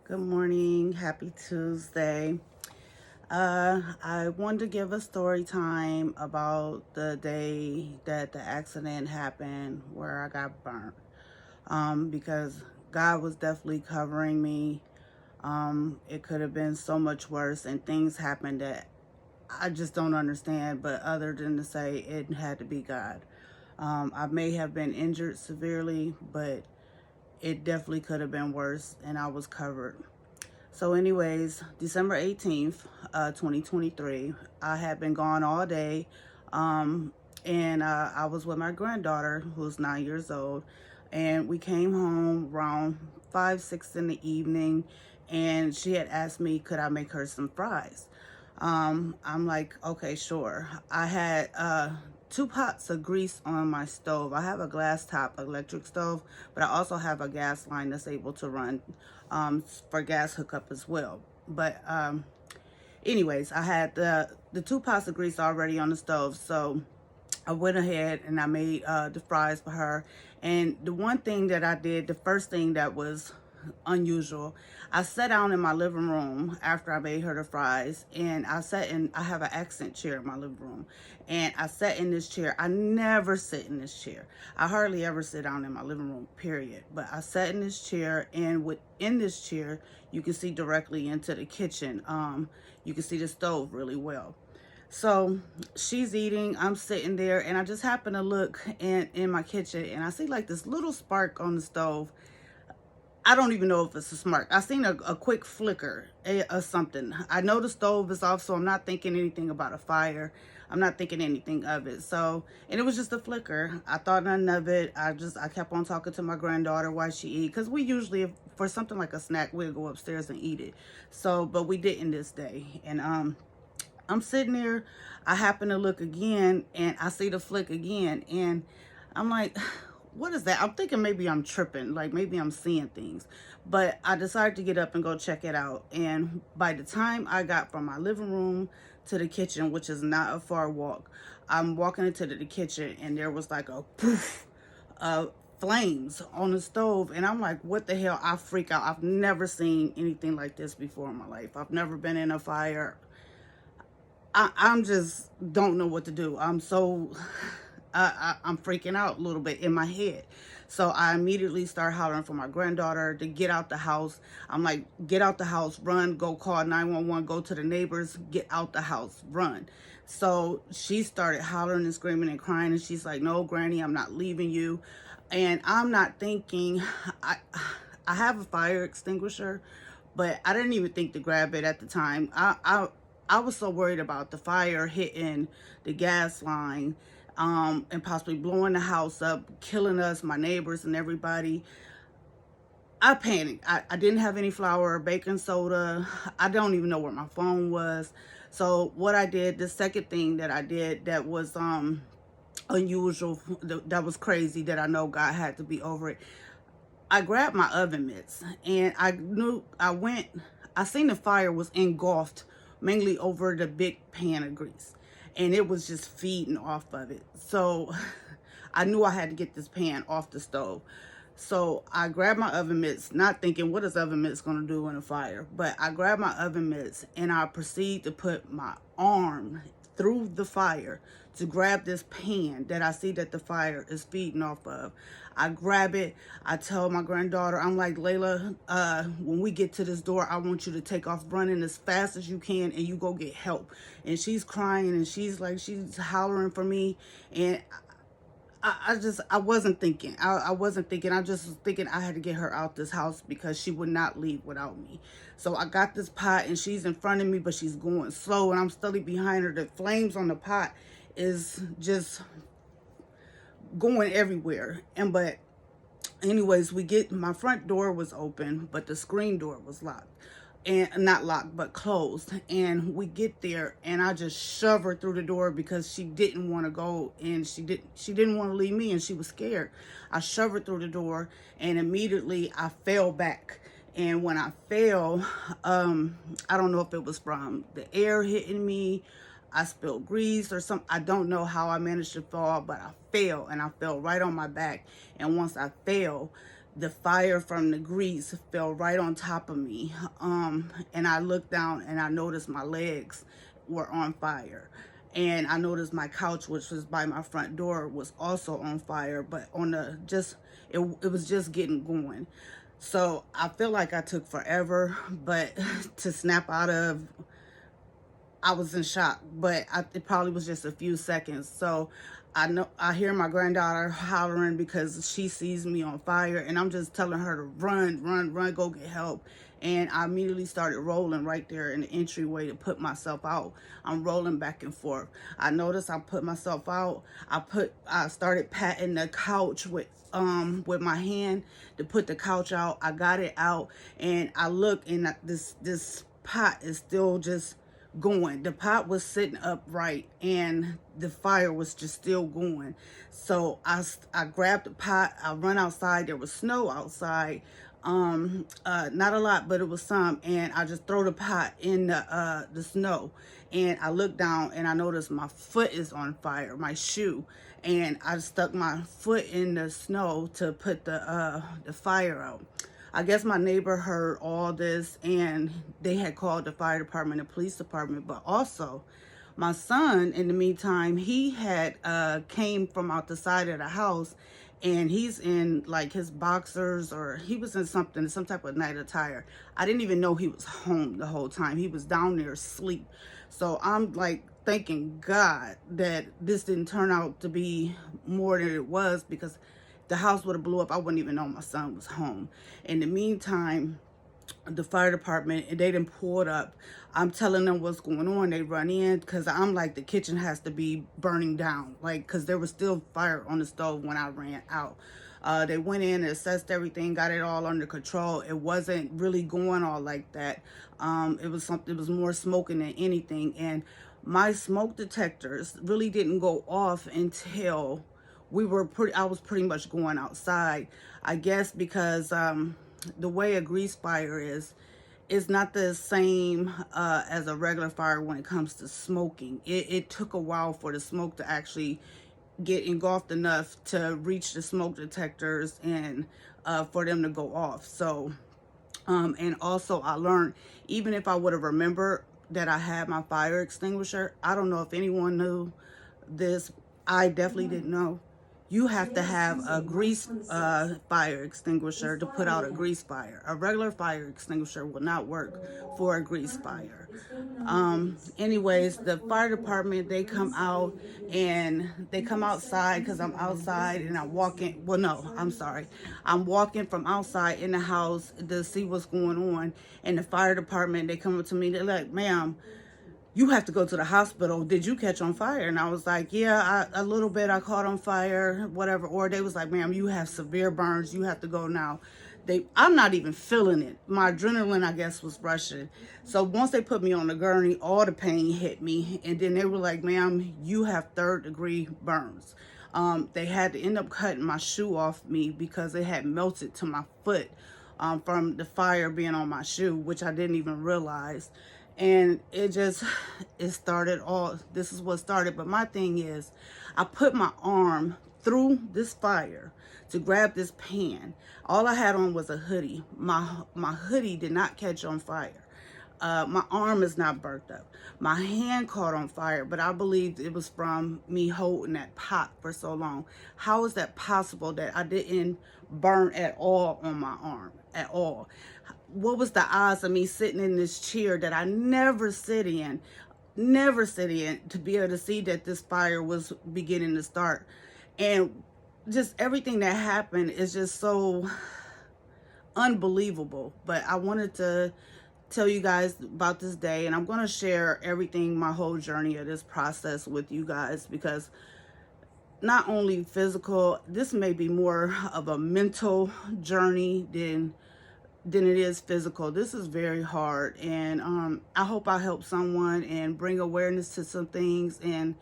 Good morning. Happy Tuesday. I wanted to give a story time about the day that the accident happened where I got burnt. Because God was definitely covering me. It could have been so much worse, and things happened that I just don't understand, but other than to say it had to be God. I may have been injured severely, but it definitely could have been worse, and I was covered. So anyways, December 18th, 2023, I had been gone all day. Um, and I was with my granddaughter, who's 9 years old. And we came home around 5, 6 in the evening. And she had asked me, could I make her some fries? I'm like, okay, sure. I had 2 pots of grease on my stove. I have a glass top electric stove, but I also have a gas line that's able to run for gas hookup as well. But anyways, I had the 2 pots of grease already on the stove, so I went ahead and I made the fries for her. And the one thing that I did, the first thing that was unusual, I sat down in my living room after I made her the fries, and I have an accent chair in my living room, and I sat in this chair. I never sit in this chair. I hardly ever sit down in my living room, period. But I sat in this chair, and within this chair, you can see directly into the kitchen. You can see the stove really well. So she's eating, I'm sitting there, and I just happen to look in my kitchen, and I see like this little spark on the stove. I don't even know if it's a spark. I seen a quick flicker or something. I know the stove is off, so I'm not thinking anything about a fire. I'm not thinking anything of it. So, and it was just a flicker. I thought nothing of it. I kept on talking to my granddaughter while she eat, because we usually, for something like a snack, we'll go upstairs and eat it. So, but we didn't this day. And I'm sitting there, I happen to look again, and I see the flick again, and I'm like, what is that? I'm thinking maybe I'm tripping, like maybe I'm seeing things. But I decided to get up and go check it out. And by the time I got from my living room to the kitchen, which is not a far walk, I'm walking into the kitchen, and there was like a poof of flames on the stove. And I'm like, what the hell? I freak out. I've never seen anything like this before in my life. I've never been in a fire. I'm just don't know what to do. I'm freaking out a little bit in my head. So I immediately start hollering for my granddaughter to get out the house. I'm like, get out the house, run, go call 911, go to the neighbors, get out the house, run. So she started hollering and screaming and crying, and she's like, no, Granny, I'm not leaving you. And I'm not thinking, I, I have a fire extinguisher, but I didn't even think to grab it at the time. I was so worried about the fire hitting the gas line, and possibly blowing the house up, killing us, my neighbors, and everybody. I panicked. I didn't have any flour or baking soda. I don't even know where my phone was. So what I did, the second thing that I did that was unusual, that was crazy, that I know God had to be over it. I grabbed my oven mitts, and I seen the fire was engulfed mainly over the big pan of grease, and it was just feeding off of it. So I knew I had to get this pan off the stove. So I grabbed my oven mitts, not thinking, what is oven mitts going to do in a fire? But I grabbed my oven mitts, and I proceed to put my arm through the fire to grab this pan that I see that the fire is feeding off of. I grab it. I tell my granddaughter, I'm like, Layla, when we get to this door, I want you to take off running as fast as you can, and you go get help. And she's crying, and she's hollering for me. And I wasn't thinking. I wasn't thinking. I just was thinking I had to get her out this house because she would not leave without me. So I got this pot, and she's in front of me, but she's going slow, and I'm steadily behind her. The flames on the pot is just going everywhere. But anyways, my front door was open, but the screen door was locked. And not locked, but closed. And we get there, and I just shove her through the door because she didn't want to go, and she didn't want to leave me, and she was scared. I shove her through the door, and immediately I fell back. And when I fell, I don't know if it was from the air hitting me, I spilled grease or something. I don't know how I managed to fall, but I fell, and I fell right on my back. And once I fell, the fire from the grease fell right on top of me. And I looked down and I noticed my legs were on fire. And I noticed my couch, which was by my front door, was also on fire, but on the it was just getting going. So I feel like I took forever, but to snap out of, I was in shock, but it probably was just a few seconds. So I hear my granddaughter hollering because she sees me on fire, and I'm just telling her to run, run, run, go get help. And I immediately started rolling right there in the entryway to put myself out. I'm rolling back and forth. I noticed I put myself out. I started patting the couch with my hand to put the couch out. I got it out, and I look, and this pot is still just going. The pot was sitting upright and the fire was just still going. So I grabbed the pot, I run outside. There was snow outside, not a lot, but it was some, and I just throw the pot in the snow, and I look down and I notice my foot is on fire, my shoe, and I stuck my foot in the snow to put the fire out. I guess my neighbor heard all this and they had called the fire department and police department, but also my son, in the meantime, he had came from out the side of the house, and he's in like his boxers, or he was in some type of night attire. I didn't even know he was home the whole time. He was down there asleep. So I'm like thanking God that this didn't turn out to be more than it was, because the house would have blew up. I wouldn't even know my son was home. In the meantime, the fire department, they didn't pull it up. I'm telling them what's going on. They run in, because I'm like, the kitchen has to be burning down, like, because there was still fire on the stove when I ran out. They went in and assessed everything, got it all under control. It wasn't really going all like that. It was more smoking than anything, and my smoke detectors really didn't go off until I was pretty much going outside. I guess because the way a grease fire is not the same as a regular fire when it comes to smoking. It took a while for the smoke to actually get engulfed enough to reach the smoke detectors and for them to go off. So, and also I learned, even if I would have remembered that I had my fire extinguisher, I don't know if anyone knew this. I definitely didn't know. You have to have a grease fire extinguisher to put out a grease fire. A regular fire extinguisher will not work for a grease fire. Anyways, the fire department, they come out, and they come outside, because I'm outside and I'm walking. Well, no, I'm sorry. I'm walking from outside in the house to see what's going on. And the fire department, they come up to me. They're like, "Ma'am, you have to go to the hospital. Did you catch on fire?" And I was like, "Yeah, a little bit. I caught on fire, whatever." Or they was like, "Ma'am, you have severe burns. You have to go now." I'm not even feeling it. My adrenaline, I guess, was rushing. So once they put me on the gurney, all the pain hit me. And then they were like, "Ma'am, you have 3rd-degree burns." They had to end up cutting my shoe off me because it had melted to my foot from the fire being on my shoe, which I didn't even realize. And it started all, this is what started. But my thing is, I put my arm through this fire to grab this pan. All I had on was a hoodie. My hoodie did not catch on fire. My arm is not burnt up. My hand caught on fire, but I believed it was from me holding that pot for so long. How is that possible that I didn't burn at all on my arm, at all? What was the odds of me sitting in this chair that I never sit in, to be able to see that this fire was beginning to start? And just everything that happened is just so unbelievable. But I wanted to tell you guys about this day, and I'm going to share everything, my whole journey of this process with you guys, because not only physical, this may be more of a mental journey than it is physical. This is very hard, and I hope I help someone and bring awareness to some things, and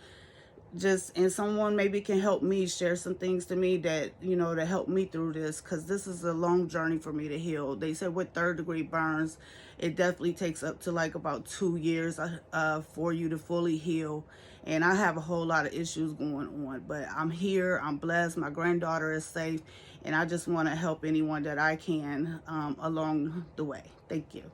someone maybe can help me share some things to me that, to help me through this, because this is a long journey for me to heal. They said with 3rd-degree burns, it definitely takes up to like about 2 years for you to fully heal. And I have a whole lot of issues going on, but I'm here, I'm blessed, my granddaughter is safe, And I just want to help anyone that I can along the way. Thank you.